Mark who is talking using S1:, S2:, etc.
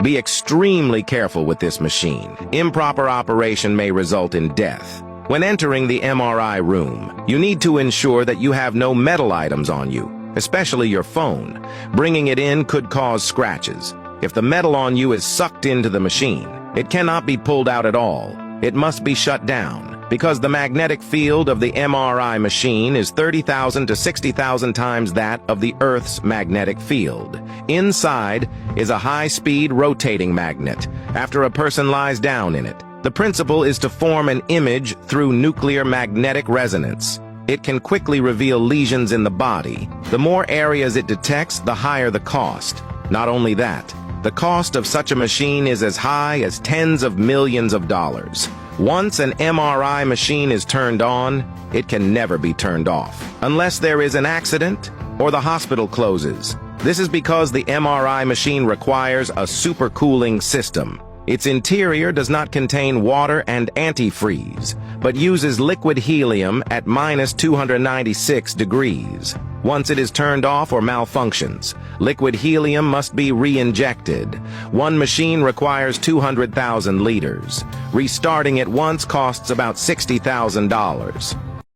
S1: Be extremely careful with this machine. Improper operation may result in death. When entering the MRI room, you need to ensure that you have no metal items on you, especially your phone. Bringing it in could cause scratches. If the metal on you is sucked into the machine, it cannot be pulled out at all. It must be shut down, because the magnetic field of the MRI machine is 30,000 to 60,000 times that of the Earth's magnetic field. Inside is a high-speed rotating magnet after a person lies down in it. The principle is to form an image through nuclear magnetic resonance. It can quickly reveal lesions in the body. The more areas it detects, the higher the cost. Not only that, the cost of such a machine is as high as tens of millions of dollars. Once an MRI machine is turned on, it can never be turned off, unless there is an accident or the hospital closes. This is because the MRI machine requires a supercooling system. Its interior does not contain water and antifreeze, but uses liquid helium at -296 degrees. Once it is turned off or malfunctions, liquid helium must be re-injected. One machine requires 200,000 liters. Restarting it once costs about $60,000.